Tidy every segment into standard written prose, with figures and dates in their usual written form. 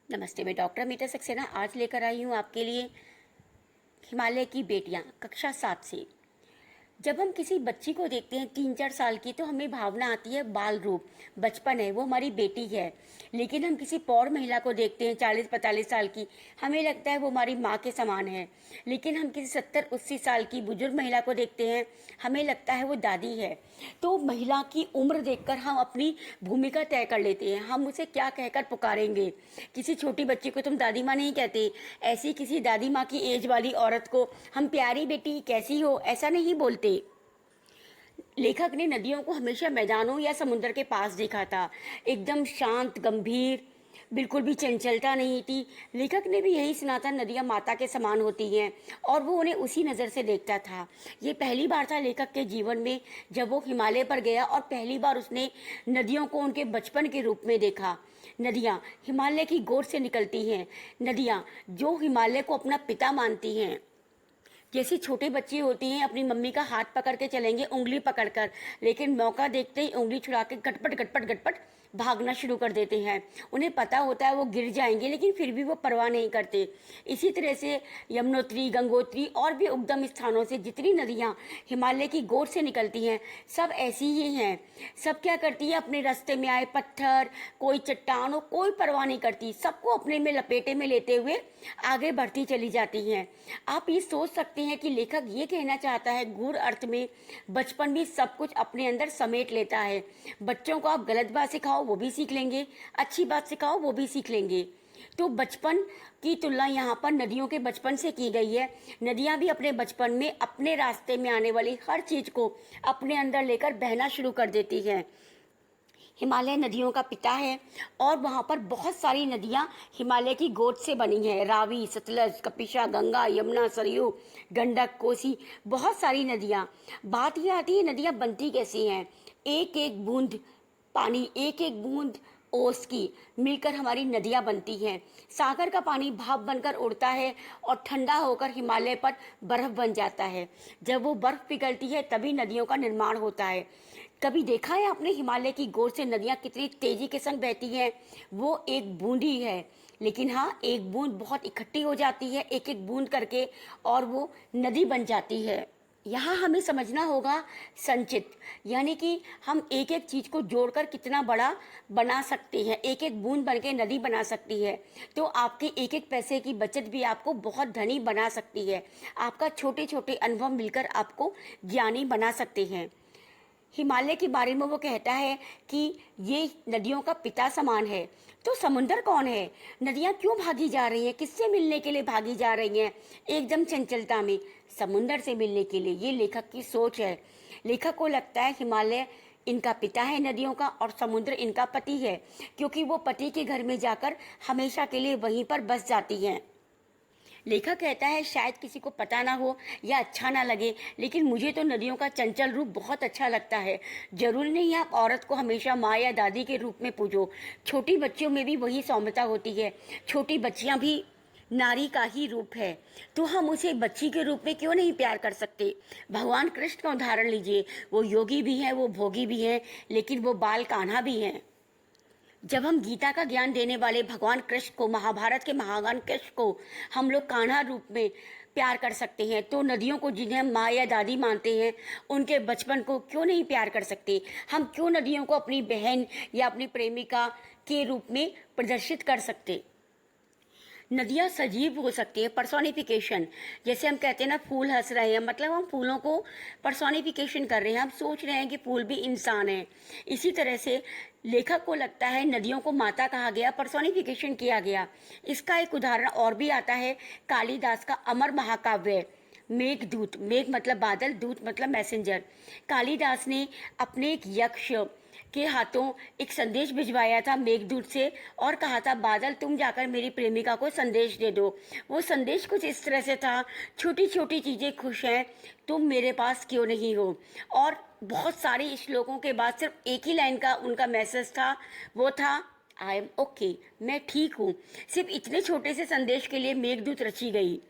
नमस्ते, मैं डॉक्टर मीता सक्सेना आज लेकर आई हूँ आपके लिए हिमालय की बेटियाँ कक्षा 7 से। जब हम किसी बच्ची को देखते हैं 3-4 साल की, तो हमें भावना आती है बाल रूप, बचपन है, वो हमारी बेटी है। लेकिन हम किसी पौर महिला को देखते हैं 40-45 साल की, हमें लगता है वो हमारी माँ के समान है। लेकिन हम किसी 70-80 साल की बुजुर्ग महिला को देखते हैं, हमें लगता है वो दादी है। तो महिला की उम्र देखकर हम अपनी भूमिका तय कर लेते हैं, हम उसे क्या कहकर पुकारेंगे। किसी छोटी बच्ची को तुम दादी माँ नहीं कहते, ऐसी किसी दादी माँ की एज वाली औरत को हम प्यारी बेटी कैसी हो ऐसा नहीं बोलते। लेखक ने नदियों को हमेशा मैदानों या समुद्र के पास देखा था, एकदम शांत गंभीर, बिल्कुल भी चंचलता नहीं थी। लेखक ने भी यही सुना था, नदियाँ माता के समान होती हैं, और वो उन्हें उसी नज़र से देखता था। ये पहली बार था लेखक के जीवन में जब वो हिमालय पर गया और पहली बार उसने नदियों को उनके बचपन के रूप में देखा। नदियाँ हिमालय की गोद से निकलती हैं, नदियाँ जो हिमालय को अपना पिता मानती हैं। जैसे छोटे बच्चे होती हैं, अपनी मम्मी का हाथ पकड़ के चलेंगे, उंगली पकड़कर, लेकिन मौका देखते ही उंगली छुड़ा के गटपट गटपट गटपट भागना शुरू कर देते हैं। उन्हें पता होता है वो गिर जाएंगे, लेकिन फिर भी वो परवाह नहीं करते। इसी तरह से यमुनोत्री, गंगोत्री और भी उद्गम स्थानों से जितनी नदियाँ हिमालय की गोद से निकलती हैं, सब ऐसी ही हैं। सब क्या करती है, अपने रास्ते में आए पत्थर, कोई चट्टान हो, कोई परवाह नहीं करती, सबको अपने में लपेटे में लेते हुए आगे बढ़ती चली जाती हैं। आप ये सोच सकते हैं कि लेखक ये कहना चाहता है गूढ़ अर्थ में, बचपन भी सब कुछ अपने अंदर समेट लेता है। बच्चों को आप गलत बात सिखाओ वो भी सीख लेंगे, अच्छी बात सिखाओ वो भी सीख लेंगे। तो बचपन की तुलना यहाँ पर नदियों के बचपन से की गई है। नदियाँ भी अपने बचपन में अपने रास्ते में आने वाली हर चीज को अपने अंदर लेकर बहना शुरू कर देती है। हिमालय नदियों का पिता है, और वहाँ पर बहुत सारी नदियाँ हिमालय की गोद से बनी हैं। रावी, सतलज, कपिशा, गंगा, यमुना, सरयू, गंडक, कोसी, बहुत सारी नदियाँ। बात ये आती है नदियाँ बनती कैसी हैं। एक एक बूंद पानी, एक एक बूंद ओस की मिलकर हमारी नदियाँ बनती हैं। सागर का पानी भाप बनकर उड़ता है और ठंडा होकर हिमालय पर बर्फ बन जाता है। जब वो बर्फ पिघलती है तभी नदियों का निर्माण होता है। कभी देखा है आपने हिमालय की गोद से नदियाँ कितनी तेजी के संग बहती हैं। वो एक बूंद ही है, लेकिन हाँ, एक बूंद बहुत इकट्ठी हो जाती है एक एक बूंद करके, और वो नदी बन जाती है। यहाँ हमें समझना होगा संचित, यानी कि हम एक एक चीज को जोड़कर कितना बड़ा बना सकते हैं। एक एक बूंद बन के नदी बना सकती है, तो आपके एक एक पैसे की बचत भी आपको बहुत धनी बना सकती है। आपका छोटे छोटे अनुभव मिलकर आपको ज्ञानी बना सकते हैं। हिमालय के बारे में वो कहता है कि ये नदियों का पिता समान है। तो समुंदर कौन है, नदियाँ क्यों भागी जा रही हैं, किससे मिलने के लिए भागी जा रही हैं एकदम चंचलता में? समुंदर से मिलने के लिए। ये लेखक की सोच है। लेखक को लगता है हिमालय इनका पिता है नदियों का, और समुद्र इनका पति है, क्योंकि वो पति के घर में जाकर हमेशा के लिए वहीं पर बस जाती हैं। लेखक कहता है शायद किसी को पता ना हो या अच्छा ना लगे, लेकिन मुझे तो नदियों का चंचल रूप बहुत अच्छा लगता है। जरूरी नहीं आप औरत को हमेशा माँ या दादी के रूप में पूजो, छोटी बच्चियों में भी वही सौम्यता होती है। छोटी बच्चियां भी नारी का ही रूप है, तो हम उसे बच्ची के रूप में क्यों नहीं प्यार कर सकते। भगवान कृष्ण का उदाहरण लीजिए, वो योगी भी हैं, वो भोगी भी हैं, लेकिन वो बाल कान्हा भी हैं। जब हम गीता का ज्ञान देने वाले भगवान कृष्ण को, महाभारत के महान कृष्ण को हम लोग कान्हा रूप में प्यार कर सकते हैं, तो नदियों को जिन्हें हम माँ या दादी मानते हैं, उनके बचपन को क्यों नहीं प्यार कर सकते। हम क्यों नदियों को अपनी बहन या अपनी प्रेमिका के रूप में प्रदर्शित कर सकते। नदियाँ सजीव हो सकती है, पर्सोनिफिकेशन। जैसे हम कहते हैं ना, फूल हंस रहे हैं, मतलब हम फूलों को पर्सोनिफिकेशन कर रहे हैं, हम सोच रहे हैं कि फूल भी इंसान है। इसी तरह से लेखक को लगता है नदियों को माता कहा गया, पर्सोनिफिकेशन किया गया। इसका एक उदाहरण और भी आता है, कालिदास का अमर महाकाव्य मेघदूत। मेघ मतलब बादल, दूत मतलब मैसेंजर। कालिदास ने अपने एक यक्ष के हाथों एक संदेश भिजवाया था मेघदूत से, और कहा था बादल तुम जाकर मेरी प्रेमिका को संदेश दे दो। वो संदेश कुछ इस तरह से था, छोटी छोटी चीजें खुश हैं, तुम मेरे पास क्यों नहीं हो। और बहुत सारे श्लोकों के बाद सिर्फ एक ही लाइन का उनका मैसेज था, वो था आई एम ओके, मैं ठीक हूँ। सिर्फ इतने छोटे से संदेश के लिए मेघदूत रची गई।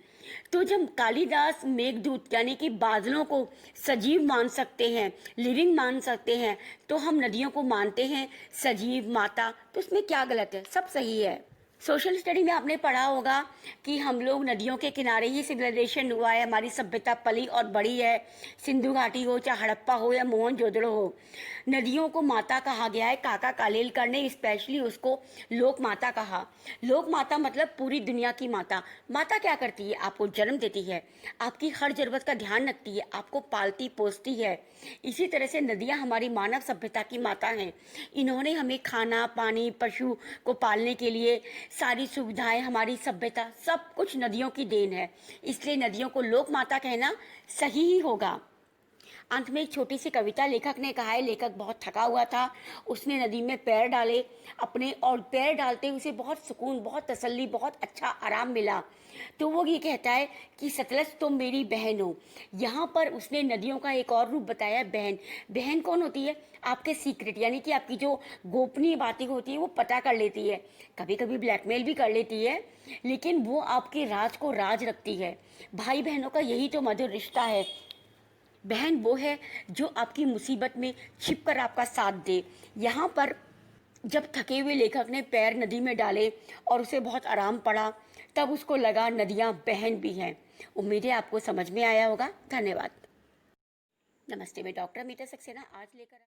तो जब कालिदास मेघदूत यानी कि बादलों को सजीव मान सकते हैं, लिविंग मान सकते हैं, तो हम नदियों को मानते हैं सजीव माता, तो उसमें क्या गलत है, सब सही है। सोशल स्टडी में आपने पढ़ा होगा कि हम लोग नदियों के किनारे ही सिविलाइजेशन हुआ है, हमारी सभ्यता पली और बड़ी है। सिंधु घाटी हो, चाहे हड़प्पा हो या मोहनजोदड़ो हो, नदियों को माता कहा गया है। काका कालेलकर ने स्पेशली उसको लोक माता कहा। लोक माता मतलब पूरी दुनिया की माता। माता क्या करती है? आपको जन्म देती है, आपकी हर जरूरत का ध्यान रखती है, आपको पालती पोसती है। इसी तरह से नदियाँ हमारी मानव सभ्यता की माता हैं। इन्होंने हमें खाना पानी, पशु को पालने के लिए सारी सुविधाएं, हमारी सभ्यता, सब कुछ नदियों की देन है। इसलिए नदियों को लोक माता कहना सही ही होगा। अंत में एक छोटी सी कविता लेखक ने कहा है। लेखक बहुत थका हुआ था, उसने नदी में पैर डाले अपने, और पैर डालते ही उसे बहुत सुकून, बहुत तसल्ली, बहुत अच्छा आराम मिला। तो वो ये कहता है कि सतलज तुम मेरी बहन हो। यहाँ पर उसने नदियों का एक और रूप बताया, बहन। बहन कौन होती है? आपके सीक्रेट, यानी कि आपकी जो गोपनीय बातें होती है वो पता कर लेती है, कभी कभी ब्लैकमेल भी कर लेती है, लेकिन वो आपके राज को राज रखती है। भाई बहनों का यही तो मधुर रिश्ता है। बहन वो है जो आपकी मुसीबत में छिपकर आपका साथ दे। यहाँ पर जब थके हुए लेखक ने पैर नदी में डाले और उसे बहुत आराम पड़ा, तब उसको लगा नदियाँ बहन भी हैं। उम्मीद है आपको समझ में आया होगा। धन्यवाद। नमस्ते, मैं डॉक्टर मीता सक्सेना आज लेकर